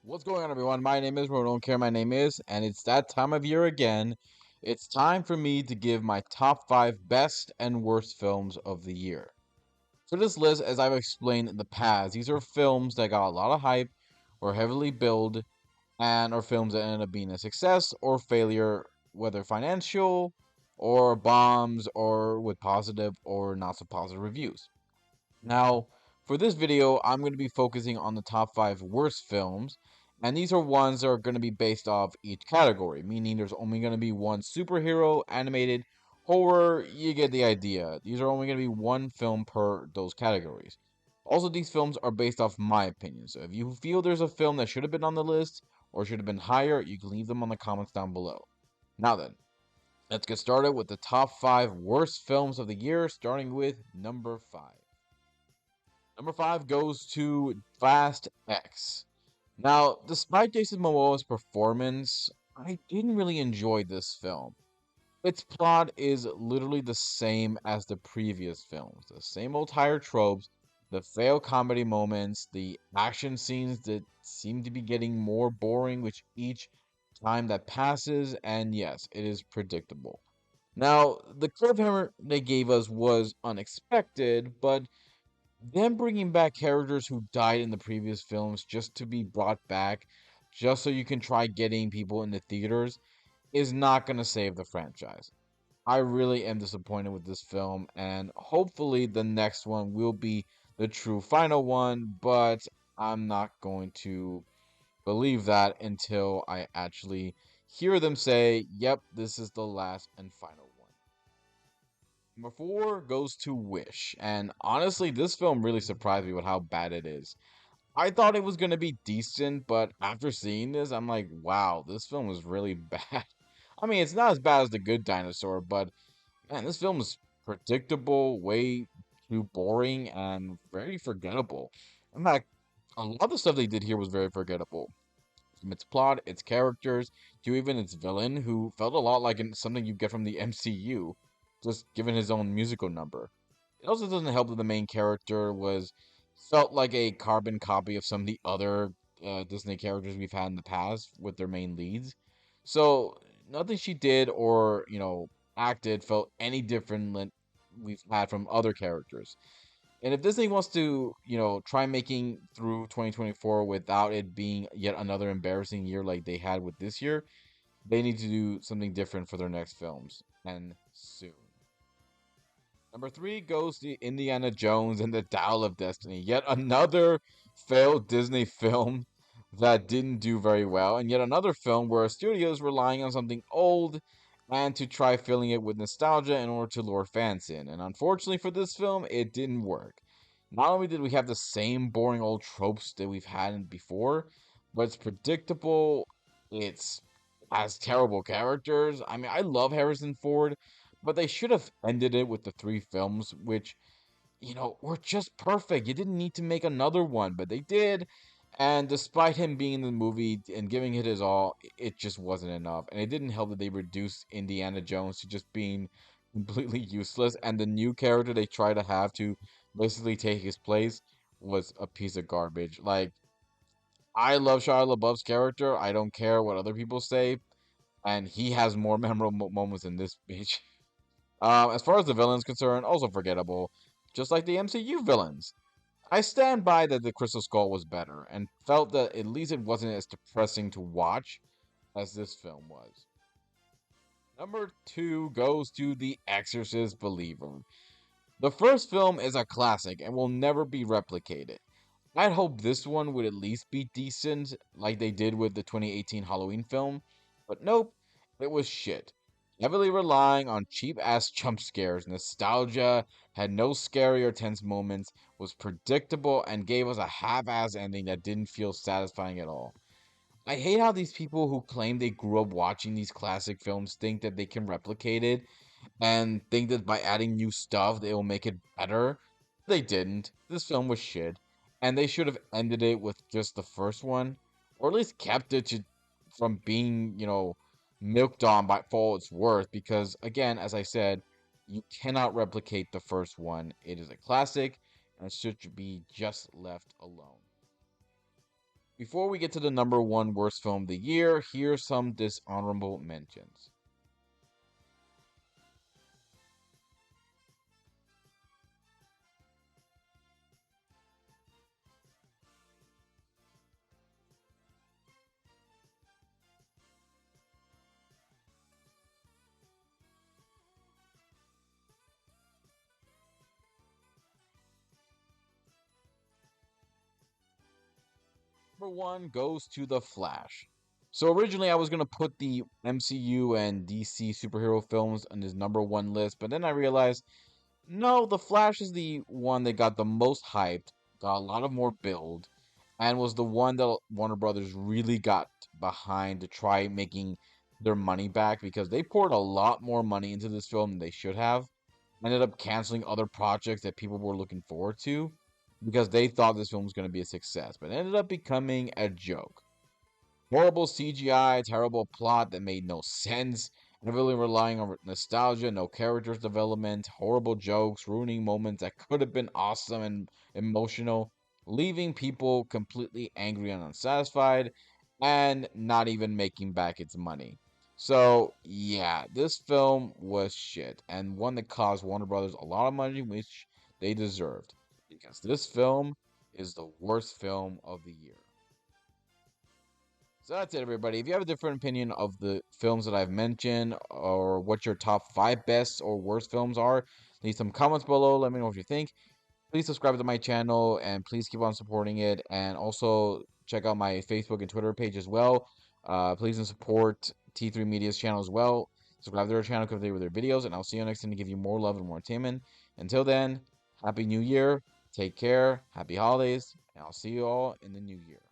What's going on, everyone? My name is Ron. Don't care my name is, and it's that time of year again. It's time for me to give my top 5 best and worst films of the year. For this list, as I've explained in the past, these are films that got a lot of hype, were heavily billed, and are films that ended up being a success or failure, whether financial or bombs or with positive or not so positive reviews. Now, for this video, I'm going to be focusing on the top 5 worst films, and these are ones that are going to be based off each category, meaning there's only going to be one superhero, animated, horror, you get the idea. These are only going to be one film per those categories. Also, these films are based off my opinion, so if you feel there's a film that should have been on the list or should have been higher, you can leave them on the comments down below. Now then, let's get started with the top 5 worst films of the year, starting with number 5. Number 5 goes to Fast X. Now, despite Jason Momoa's performance, I didn't really enjoy this film. Its plot is literally the same as the previous films. The same old tired tropes, the failed comedy moments, the action scenes that seem to be getting more boring with each time that passes, and yes, it is predictable. Now, the cliffhanger they gave us was unexpected, but them bringing back characters who died in the previous films just to be brought back, just so you can try getting people in the theaters, is not going to save the franchise. I really am disappointed with this film, and hopefully the next one will be the true final one, but I'm not going to believe that until I actually hear them say, yep, this is the last and final one. Number 4 goes to Wish, and honestly, this film really surprised me with how bad it is. I thought it was going to be decent, but after seeing this, I'm like, wow, this film is really bad. I mean, it's not as bad as The Good Dinosaur, but man, this film is predictable, way too boring, and very forgettable. In fact, a lot of the stuff they did here was very forgettable. From its plot, its characters, to even its villain, who felt a lot like something you get from the MCU, just given his own musical number. It also doesn't help that the main character was felt like a carbon copy of some of the other Disney characters we've had in the past with their main leads. So nothing she did or acted felt any different than we've had from other characters. And if Disney wants to, try making through 2024 without it being yet another embarrassing year like they had with this year, they need to do something different for their next films, and soon. Number 3 goes to Indiana Jones and the Dial of Destiny. Yet another failed Disney film that didn't do very well, and yet another film where a studio is relying on something old and to try filling it with nostalgia in order to lure fans in. And unfortunately for this film, it didn't work. Not only did we have the same boring old tropes that we've had before, but it's predictable. It's has terrible characters. I mean, I love Harrison Ford, but they should have ended it with the 3 films, which, were just perfect. You didn't need to make another one, but they did. And despite him being in the movie and giving it his all, it just wasn't enough. And it didn't help that they reduced Indiana Jones to just being completely useless. And the new character they try to have to basically take his place was a piece of garbage. Like, I love Shia LaBeouf's character. I don't care what other people say. And he has more memorable moments than this bitch. As far as the villain's concerned, also forgettable. Just like the MCU villains. I stand by that the Crystal Skull was better, and felt that at least it wasn't as depressing to watch as this film was. Number 2 goes to The Exorcistbeliever. The first film is a classic and will never be replicated. I'd hope this one would at least be decent, like they did with the 2018 Halloween film, but nope, it was shit. Heavily relying on cheap ass jump scares, nostalgia, had no scary or tense moments, was predictable, and gave us a half ass ending that didn't feel satisfying at all. I hate how these people who claim they grew up watching these classic films think that they can replicate it and think that by adding new stuff they will make it better. They didn't. This film was shit, and they should have ended it with just the first one, or at least kept it from being, milked on by for all it's worth. Because again, as I said, you cannot replicate the first one. It is a classic, and it should be just left alone. Before we get to the number one worst film of the year, here's some dishonorable mentions. Number one goes to The Flash. So originally I was gonna put the MCU and DC superhero films on this number one list, but then I realized no, The Flash is the one that got the most hyped, got a lot of more build, and was the one that Warner Brothers really got behind to try making their money back because they poured a lot more money into this film than they should have. Ended up canceling other projects that people were looking forward to because they thought this film was going to be a success, but it ended up becoming a joke. Horrible CGI, terrible plot that made no sense, heavily relying on nostalgia, no characters development, horrible jokes, ruining moments that could have been awesome and emotional, leaving people completely angry and unsatisfied, and not even making back its money. So, yeah, this film was shit, and one that cost Warner Brothers a lot of money, which they deserved, because this film is the worst film of the year. So that's it, everybody. If you have a different opinion of the films that I've mentioned, or what your top five best or worst films are, leave some comments below. Let me know what you think. Please subscribe to my channel and please keep on supporting it. And also check out my Facebook and Twitter page as well. Please and support T3 Media's channel as well. Subscribe to their channel because they with their videos. And I'll see you next time to give you more love and more entertainment. Until then, Happy New Year. Take care. Happy holidays. And I'll see you all in the new year.